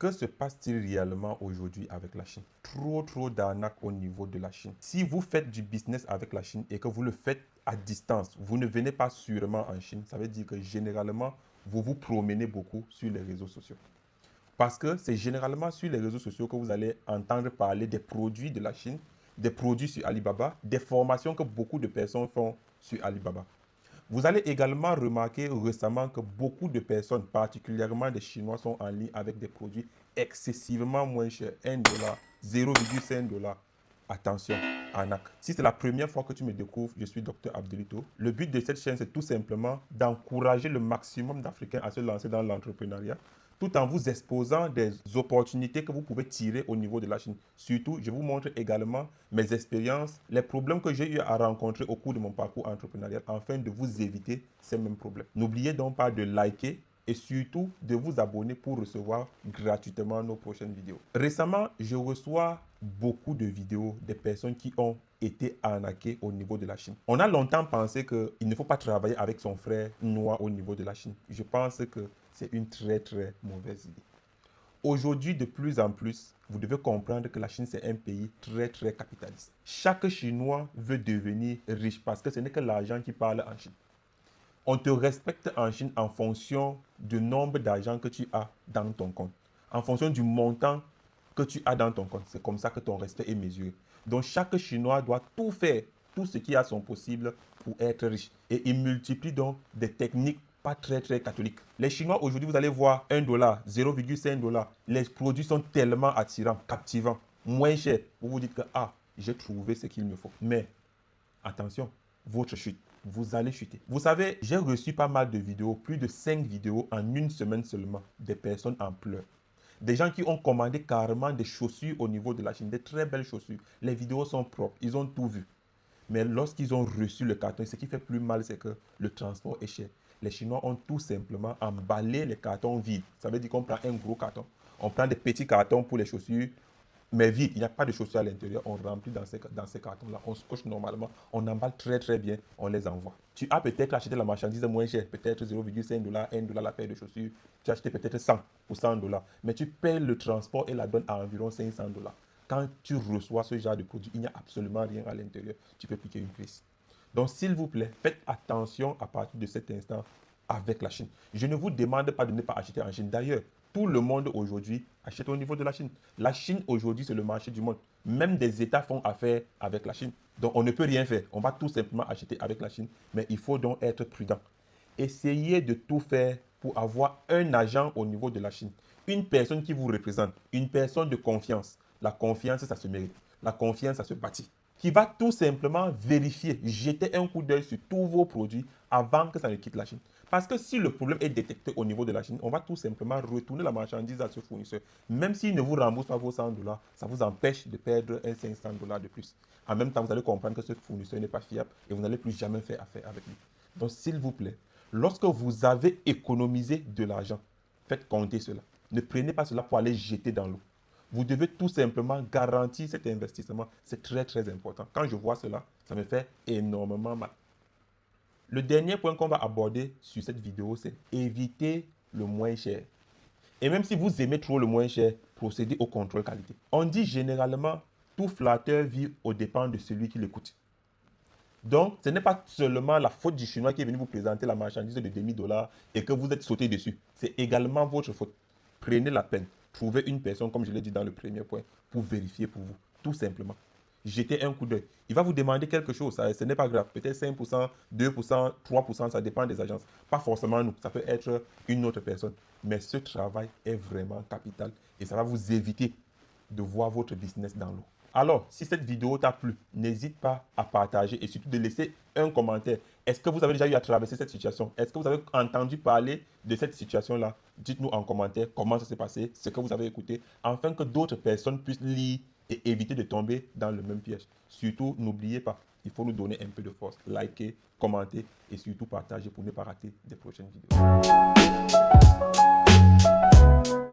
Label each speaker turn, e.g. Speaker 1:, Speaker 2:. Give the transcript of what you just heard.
Speaker 1: Que se passe-t-il réellement aujourd'hui avec la Chine? Trop d'arnaques au niveau de la Chine. Si vous faites du business avec la Chine et que vous le faites à distance, vous ne venez pas sûrement en Chine. Ça veut dire que généralement, vous vous promenez beaucoup sur les réseaux sociaux. Parce que c'est généralement sur les réseaux sociaux que vous allez entendre parler des produits de la Chine, des produits sur Alibaba, des formations que beaucoup de personnes font sur Alibaba. Vous allez également remarquer récemment que beaucoup de personnes, particulièrement des Chinois, sont en ligne avec des produits excessivement moins chers. 1 dollar, 0,5 $. Attention, arnaque. Si c'est la première fois que tu me découvres, je suis Dr Abdelito. Le but de cette chaîne, c'est tout simplement d'encourager le maximum d'Africains à se lancer dans l'entrepreneuriat, tout en vous exposant des opportunités que vous pouvez tirer au niveau de la Chine. Surtout, je vous montre également mes expériences, les problèmes que j'ai eu à rencontrer au cours de mon parcours entrepreneurial, afin de vous éviter ces mêmes problèmes. N'oubliez donc pas de liker et surtout de vous abonner pour recevoir gratuitement nos prochaines vidéos. Récemment, je reçois beaucoup de vidéos des personnes qui ont été arnaquées au niveau de la Chine. On a longtemps pensé qu'il ne faut pas travailler avec son frère noir au niveau de la Chine. Je pense que c'est une très mauvaise idée. Aujourd'hui, de plus en plus, vous devez comprendre que la Chine, c'est un pays très capitaliste. Chaque Chinois veut devenir riche parce que ce n'est que l'argent qui parle en Chine. On te respecte en Chine en fonction du nombre d'argent que tu as dans ton compte, en fonction du montant que tu as dans ton compte. C'est comme ça que ton respect est mesuré. Donc, chaque Chinois doit tout faire, tout ce qui a son possible pour être riche. Et il multiplie donc des techniques pas très catholiques. Les Chinois, aujourd'hui, vous allez voir 1 dollar, 0,5 $. Les produits sont tellement attirants, captivants, moins chers. Vous vous dites que, ah, j'ai trouvé ce qu'il me faut. Mais, attention, votre chute. Vous allez chuter. Vous savez, j'ai reçu pas mal de vidéos, plus de 5 vidéos en une semaine seulement, des personnes en pleurs. Des gens qui ont commandé carrément des chaussures au niveau de la Chine, des très belles chaussures. Les vidéos sont propres, ils ont tout vu. Mais lorsqu'ils ont reçu le carton, ce qui fait plus mal, c'est que le transport est cher. Les Chinois ont tout simplement emballé les cartons vides. Ça veut dire qu'on prend un gros carton, on prend des petits cartons pour les chaussures, mais vide, il n'y a pas de chaussures à l'intérieur, on remplit dans ces cartons-là, on se coche normalement, on emballe très bien, on les envoie. Tu as peut-être acheté la marchandise moins chère, peut-être 0,5 $, 1 $, la paire de chaussures, tu as acheté peut-être 100 pour 100 $, mais tu payes le transport et la donne à environ 500 $. Quand tu reçois ce genre de produit, il n'y a absolument rien à l'intérieur, tu peux piquer une prise. Donc, s'il vous plaît, faites attention à partir de cet instant avec la Chine. Je ne vous demande pas de ne pas acheter en Chine. D'ailleurs, tout le monde aujourd'hui achète au niveau de la Chine. La Chine aujourd'hui, c'est le marché du monde. Même des États font affaire avec la Chine. Donc, on ne peut rien faire. On va tout simplement acheter avec la Chine. Mais il faut donc être prudent. Essayez de tout faire pour avoir un agent au niveau de la Chine. Une personne qui vous représente. Une personne de confiance. La confiance, ça se mérite. La confiance, ça se bâtit. Qui va tout simplement vérifier, jeter un coup d'œil sur tous vos produits avant que ça ne quitte la Chine. Parce que si le problème est détecté au niveau de la Chine, on va tout simplement retourner la marchandise à ce fournisseur. Même s'il ne vous rembourse pas vos 100 $, ça vous empêche de perdre un 500 $ de plus. En même temps, vous allez comprendre que ce fournisseur n'est pas fiable et vous n'allez plus jamais faire affaire avec lui. Donc, s'il vous plaît, lorsque vous avez économisé de l'argent, faites compter cela. Ne prenez pas cela pour aller jeter dans l'eau. Vous devez tout simplement garantir cet investissement. C'est très important. Quand je vois cela, ça me fait énormément mal. Le dernier point qu'on va aborder sur cette vidéo, c'est éviter le moins cher. Et même si vous aimez trop le moins cher, procédez au contrôle qualité. On dit généralement, tout flatteur vit aux dépens de celui qui l'écoute. Donc, ce n'est pas seulement la faute du Chinois qui est venu vous présenter la marchandise de demi-dollar et que vous êtes sauté dessus. C'est également votre faute. Prenez la peine. Trouvez une personne, comme je l'ai dit dans le premier point, pour vérifier pour vous. Tout simplement. Jetez un coup d'œil. Il va vous demander quelque chose. Ce n'est pas grave. Peut-être 5%, 2%, 3%, ça dépend des agences. Pas forcément nous. Ça peut être une autre personne. Mais ce travail est vraiment capital et ça va vous éviter de voir votre business dans l'eau. Alors, si cette vidéo t'a plu, n'hésite pas à partager et surtout de laisser un commentaire. Est-ce que vous avez déjà eu à traverser cette situation? Est-ce que vous avez entendu parler de cette situation-là? Dites-nous en commentaire comment ça s'est passé, ce que vous avez écouté, afin que d'autres personnes puissent lire et éviter de tomber dans le même piège. Surtout, n'oubliez pas, il faut nous donner un peu de force. Likez, commentez et surtout partagez pour ne pas rater des prochaines vidéos.